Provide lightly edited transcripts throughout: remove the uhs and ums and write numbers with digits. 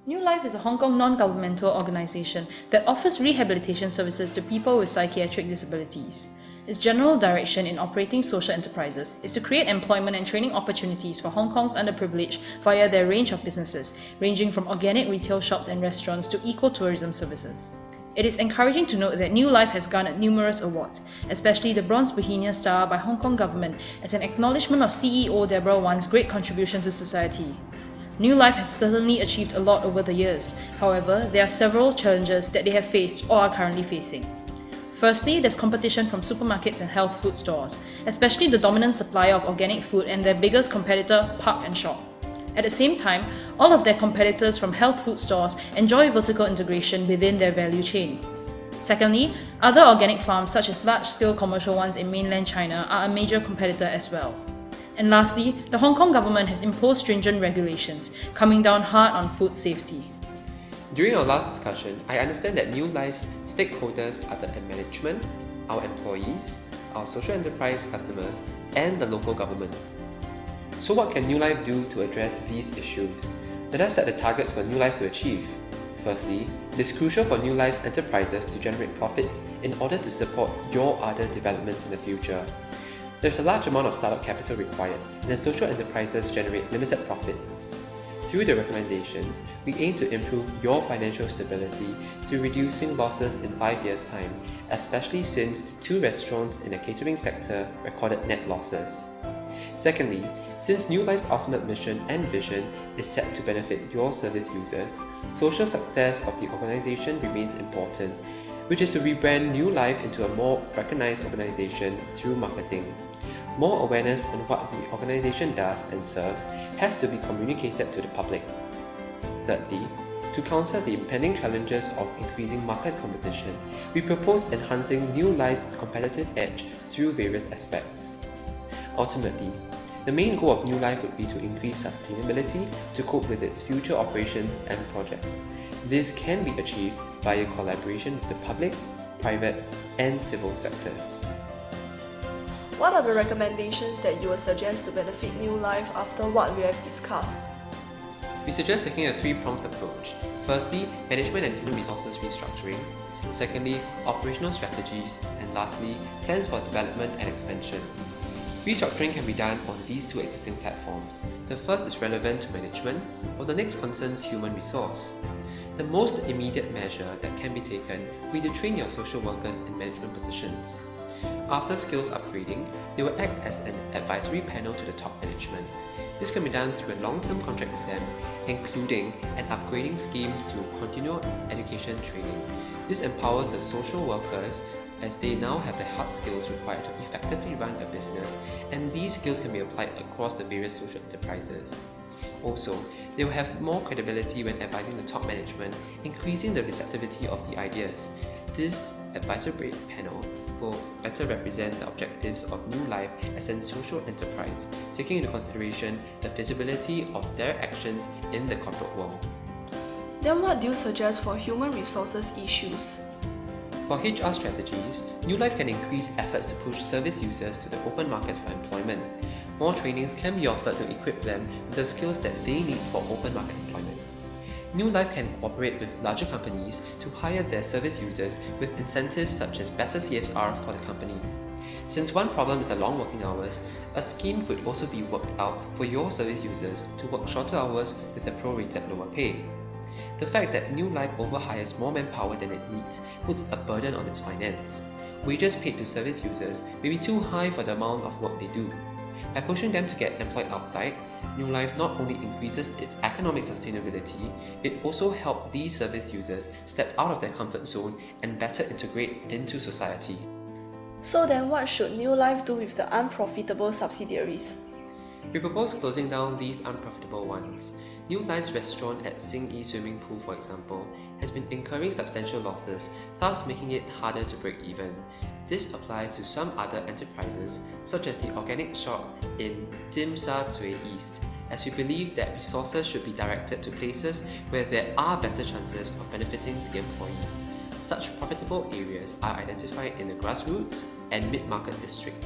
New Life is a Hong Kong non-governmental organisation that offers rehabilitation services to people with psychiatric disabilities. Its general direction in operating social enterprises is to create employment and training opportunities for Hong Kong's underprivileged via their range of businesses, ranging from organic retail shops and restaurants to eco-tourism services. It is encouraging to note that New Life has garnered numerous awards, especially the Bronze Bohemia Star by Hong Kong government as an acknowledgement of CEO Deborah Wan's great contribution to society. New Life has certainly achieved a lot over the years. However, there are several challenges that they have faced or are currently facing. Firstly, there's competition from supermarkets and health food stores, especially the dominant supplier of organic food and their biggest competitor, Park and Shop. At the same time, all of their competitors from health food stores enjoy vertical integration within their value chain. Secondly, other organic farms such as large-scale commercial ones in mainland China are a major competitor as well. And lastly, the Hong Kong government has imposed stringent regulations, coming down hard on food safety. During our last discussion, I understand that New Life's stakeholders are the management, our employees, our social enterprise customers, and the local government. So what can New Life do to address these issues? Let us set the targets for New Life to achieve. Firstly, it is crucial for New Life's enterprises to generate profits in order to support your other developments in the future. There's a large amount of startup capital required, and the social enterprises generate limited profits. Through the recommendations, we aim to improve your financial stability through reducing losses in 5 years' time, especially since 2 restaurants in the catering sector recorded net losses. Secondly, since New Life's ultimate mission and vision is set to benefit your service users, social success of the organisation remains important, which is to rebrand New Life into a more recognised organisation through marketing. More awareness on what the organisation does and serves has to be communicated to the public. Thirdly, to counter the impending challenges of increasing market competition, we propose enhancing New Life's competitive edge through various aspects. Ultimately, the main goal of New Life would be to increase sustainability to cope with its future operations and projects. This can be achieved via collaboration with the public, private, and civil sectors. What are the recommendations that you would suggest to benefit New Life after what we have discussed? We suggest taking a 3-pronged approach. Firstly, management and human resources restructuring. Secondly, operational strategies. And lastly, plans for development and expansion. Restructuring can be done on these 2 existing platforms. The first is relevant to management, while the next concerns human resource. The most immediate measure that can be taken will be to train your social workers in management positions. After skills upgrading, they will act as an advisory panel to the top management. This can be done through a long-term contract with them, including an upgrading scheme through continual education training. This empowers the social workers as they now have the hard skills required to effectively run a business, and these skills can be applied across the various social enterprises. Also, they will have more credibility when advising the top management, increasing the receptivity of the ideas. This advisory panel will better represent the objectives of New Life as a social enterprise, taking into consideration the feasibility of their actions in the corporate world. Then what do you suggest for human resources issues? For HR strategies, New Life can increase efforts to push service users to the open market for employment. More trainings can be offered to equip them with the skills that they need for open market employment. New Life can cooperate with larger companies to hire their service users with incentives such as better CSR for the company. Since one problem is the long working hours, a scheme could also be worked out for your service users to work shorter hours with a prorated lower pay. The fact that New Life overhires more manpower than it needs puts a burden on its finance. Wages paid to service users may be too high for the amount of work they do. By pushing them to get employed outside, New Life not only increases its economic sustainability, it also helps these service users step out of their comfort zone and better integrate into society. So then what should New Life do with the unprofitable subsidiaries? We propose closing down these unprofitable ones. New Life's restaurant at Sing Yi Swimming Pool, for example, has been incurring substantial losses, thus making it harder to break even. This applies to some other enterprises, such as the organic shop in Tsim Sha Tsui East, as we believe that resources should be directed to places where there are better chances of benefiting the employees. Such profitable areas are identified in the grassroots and mid-market district.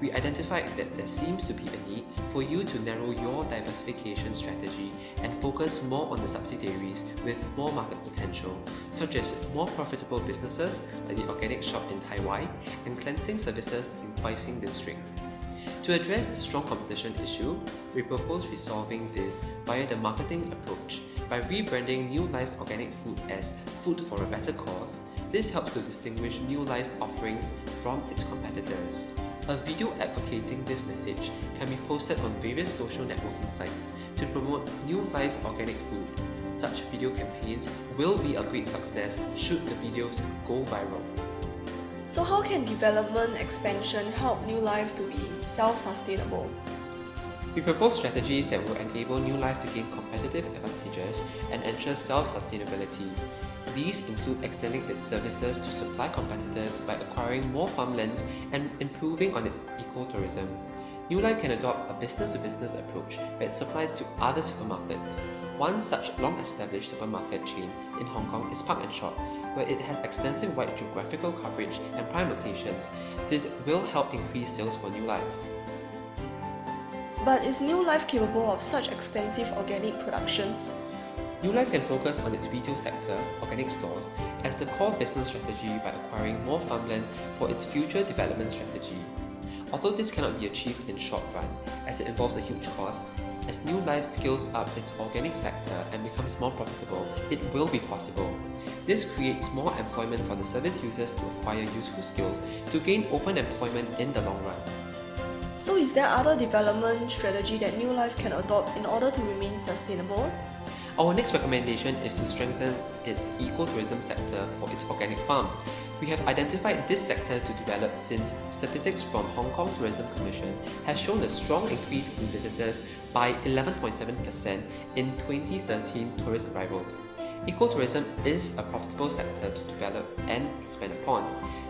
we identified that there seems to be a need for you to narrow your diversification strategy and focus more on the subsidiaries with more market potential, such as more profitable businesses like the organic shop in Taiwan and cleansing services in Kwai Sing District. To address the strong competition issue, we propose resolving this via the marketing approach by rebranding New Life's organic food as Food for a Better Cause. This helps to distinguish New Life's offerings from its competitors. A video advocating this message can be posted on various social networking sites to promote New Life's organic food. Such video campaigns will be a great success should the videos go viral. So how can development expansion help New Life to be self-sustainable? We propose strategies that will enable New Life to gain competitive advantages and ensure self-sustainability. These include extending its services to supply competitors by acquiring more farmlands and improving on its ecotourism. New Life can adopt a business-to-business approach where it supplies to other supermarkets. One such long-established supermarket chain in Hong Kong is Park & Shop, where it has extensive wide geographical coverage and prime locations. This will help increase sales for New Life. But is New Life capable of such extensive organic productions? New Life can focus on its retail sector, organic stores, as the core business strategy by acquiring more farmland for its future development strategy. Although this cannot be achieved in short run, as it involves a huge cost, as New Life scales up its organic sector and becomes more profitable, it will be possible. This creates more employment for the service users to acquire useful skills to gain open employment in the long run. So is there other development strategy that New Life can adopt in order to remain sustainable? Our next recommendation is to strengthen its ecotourism sector for its organic farm. We have identified this sector to develop since statistics from Hong Kong Tourism Commission has shown a strong increase in visitors by 11.7% in 2013 tourist arrivals. Ecotourism is a profitable sector to develop and expand upon.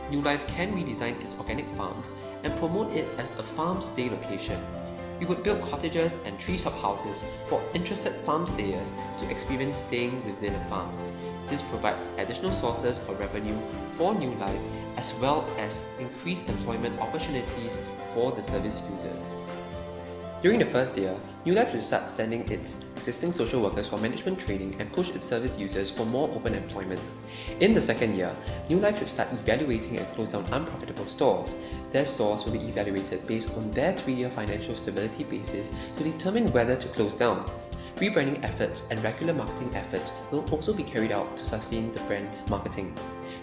New Life can redesign its organic farms and promote it as a farm stay location. We would build cottages and treetop houses for interested farm stayers to experience staying within a farm. This provides additional sources of revenue for New Life as well as increased employment opportunities for the service users. During the first year, New Life should start sending its existing social workers for management training and push its service users for more open employment. In the second year, New Life should start evaluating and close down unprofitable stores. Their stores will be evaluated based on their 3-year financial stability basis to determine whether to close down. Rebranding efforts and regular marketing efforts will also be carried out to sustain the brand's marketing.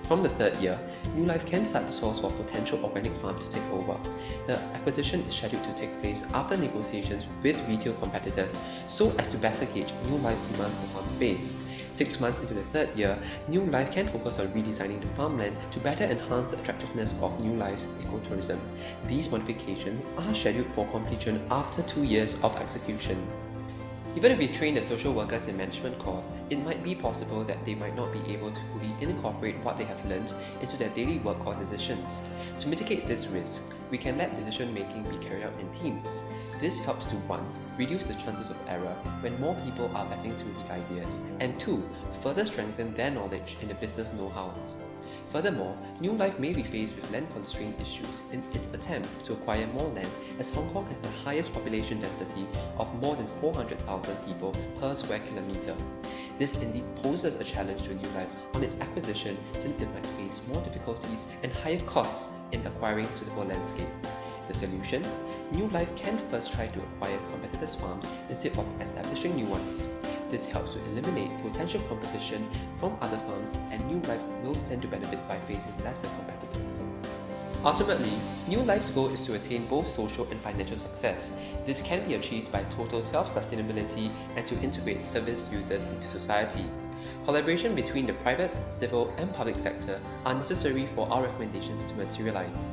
From the third year, New Life can start to source for potential organic farms to take over. The acquisition is scheduled to take place after negotiations with retail competitors so as to better gauge New Life's demand for farm space. 6 months into the third year, New Life can focus on redesigning the farmland to better enhance the attractiveness of New Life's ecotourism. These modifications are scheduled for completion after 2 years of execution. Even if we train the social workers in management course, it might be possible that they might not be able to fully incorporate what they have learned into their daily work or decisions. To mitigate this risk, we can let decision making be carried out in teams. This helps to 1. Reduce the chances of error when more people are vetting through the ideas, and 2. Further strengthen their knowledge in the business know-hows. Furthermore, New Life may be faced with land constraint issues in its attempt to acquire more land, as Hong Kong has the highest population density of more than 400,000 people per square kilometre. This indeed poses a challenge to New Life on its acquisition, since it might face more difficulties and higher costs in acquiring suitable landscape. The solution? New Life can first try to acquire competitors' farms instead of establishing new ones. This helps to eliminate potential competition from other farms, and New Life will stand to benefit by facing lesser competitors. Ultimately, New Life's goal is to attain both social and financial success. This can be achieved by total self-sustainability and to integrate service users into society. Collaboration between the private, civil, and public sector are necessary for our recommendations to materialize.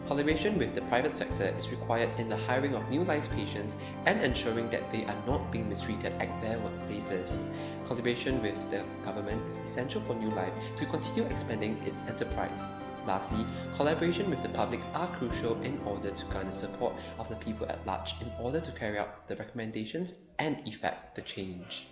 Collaboration with the private sector is required in the hiring of New Life's patients and ensuring that they are not being mistreated at their workplaces. Collaboration with the government is essential for New Life to continue expanding its enterprise. Lastly, collaboration with the public are crucial in order to garner support of the people at large in order to carry out the recommendations and effect the change.